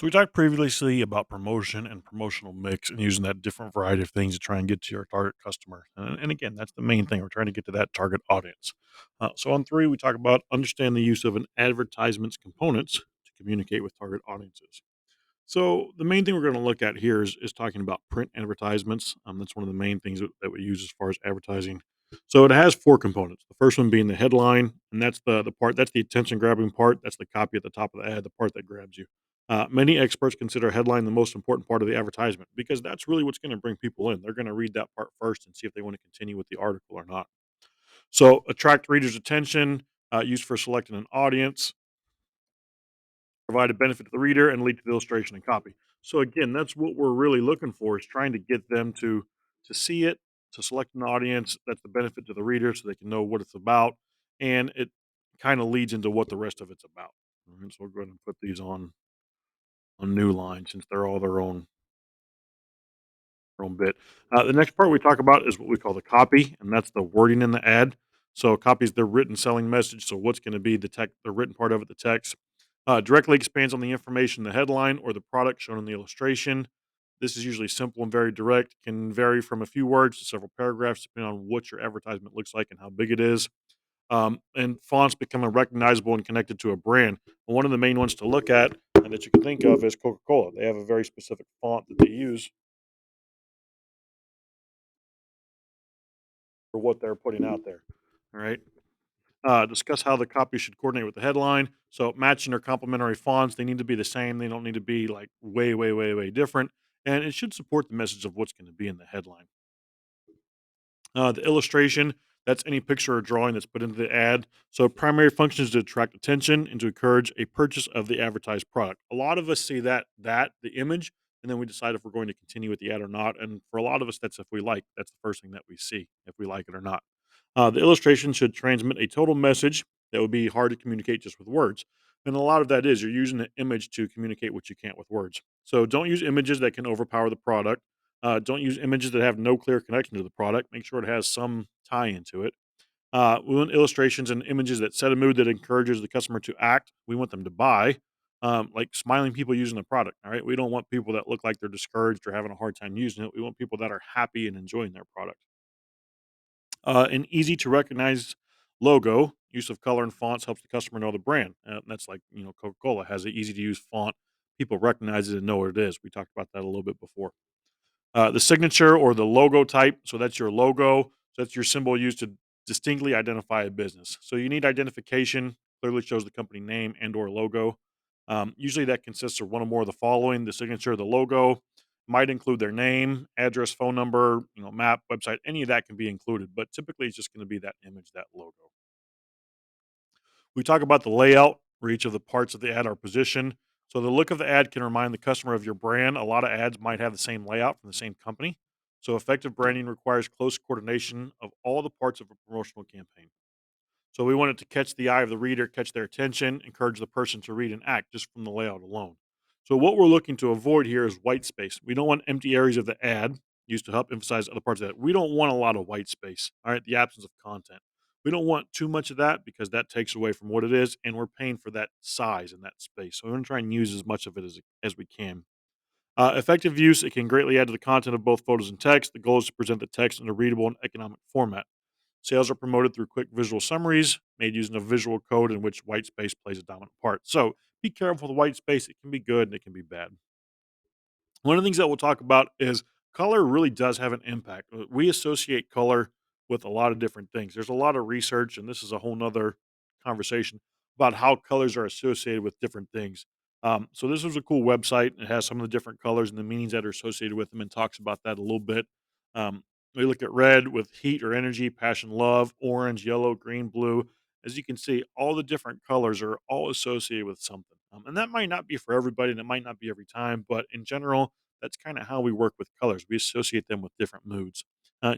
So we talked previously about promotion and promotional mix and using that different variety of things to try and get to your target customer. And again, that's the main thing. We're trying to get to that target audience. So on three, we talk about understand the use of an advertisement's components to communicate with target audiences. So the main thing we're going to look at here is talking about print advertisements. That's one of the main things that we use as far as advertising. So it has four components. The first one being the headline, and that's the part that's the attention grabbing part. That's the copy at the top of the ad, the part that grabs you. Many experts consider headline the most important part of the advertisement because that's really what's going to bring people in. They're going to read that part first and see if they want to continue with the article or not. So attract readers' attention, used for selecting an audience, provide a benefit to the reader, and lead to the illustration and copy. So again, that's what we're really looking for is trying to get them to see it, to select an audience. That's the benefit to the reader, so they can know what it's about, and it kind of leads into what the rest of it's about. All right, so we'll go ahead and put these on new line since they're all their own bit. The next part we talk about is what we call the copy, and that's the wording in the ad. So copy is the written selling message. So what's going to be the written part of it, the text. Directly expands on the information, the headline, or the product shown in the illustration. This is usually simple and very direct, can vary from a few words to several paragraphs, depending on what your advertisement looks like and how big it is. And fonts becoming recognizable and connected to a brand. One of the main ones to look at and that you can think of is Coca Cola. They have a very specific font that they use for what they're putting out there. All right. Discuss how the copy should coordinate with the headline. So matching or complementary fonts, they need to be the same. They don't need to be like way, way, way, way different. And it should support the message of what's going to be in the headline. The illustration, that's any picture or drawing that's put into the ad. So primary function is to attract attention and to encourage a purchase of the advertised product. A lot of us see the image, and then we decide if we're going to continue with the ad or not. And for a lot of us, that's if we like. That's the first thing that we see, if we like it or not. The illustration should transmit a total message that would be hard to communicate just with words. And a lot of that is you're using the image to communicate what you can't with words. So don't use images that can overpower the product. Don't use images that have no clear connection to the product. Make sure it has some tie into it. We want illustrations and images that set a mood that encourages the customer to act. We want them to buy, like smiling people using the product. All right. We don't want people that look like they're discouraged or having a hard time using it. We want people that are happy and enjoying their product. An easy to recognize logo, use of color and fonts helps the customer know the brand. That's like, Coca Cola has an easy to use font. People recognize it and know what it is. We talked about that a little bit before. The signature or the logo type. So that's your logo. So that's your symbol used to distinctly identify a business. So you need identification, clearly shows the company name and or logo. Usually that consists of one or more of the following: the signature, the logo, might include their name, address, phone number, map, website, any of that can be included, but typically it's just going to be that image, that logo. We talk about the layout where each of the parts of the ad are positioned. So the look of the ad can remind the customer of your brand. A lot of ads might have the same layout from the same company. So effective branding requires close coordination of all the parts of a promotional campaign. So we want it to catch the eye of the reader, catch their attention, encourage the person to read and act just from the layout alone. So what we're looking to avoid here is white space. We don't want empty areas of the ad used to help emphasize other parts of that. We don't want a lot of white space. All right, the absence of content. We don't want too much of that because that takes away from what it is, and we're paying for that size and that space. So we're going to try and use as much of it as we can. Effective use, it can greatly add to the content of both photos and text. The goal is to present the text in a readable and economic format. Sales are promoted through quick visual summaries made using a visual code in which white space plays a dominant part. So be careful with white space. It can be good and it can be bad. One of the things that we'll talk about is color really does have an impact. We associate color with a lot of different things. There's a lot of research, and this is a whole nother conversation about how colors are associated with different things. So this was a cool website. It has some of the different colors and the meanings that are associated with them and talks about that a little bit. We look at red with heat or energy, passion, love, orange, yellow, green, blue. As you can see, all the different colors are all associated with something. And that might not be for everybody and it might not be every time, but in general, that's kind of how we work with colors. We associate them with different moods.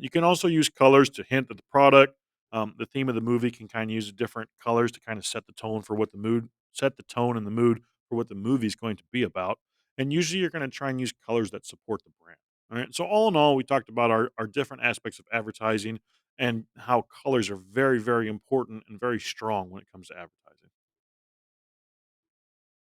You can also use colors to hint at the product. The theme of the movie can kind of use different colors to kind of set the tone for what the mood, set the tone and the mood for what the movie is going to be about. And usually you're going to try and use colors that support the brand. All right. So all in all, we talked about our different aspects of advertising and how colors are very, very important and very strong when it comes to advertising.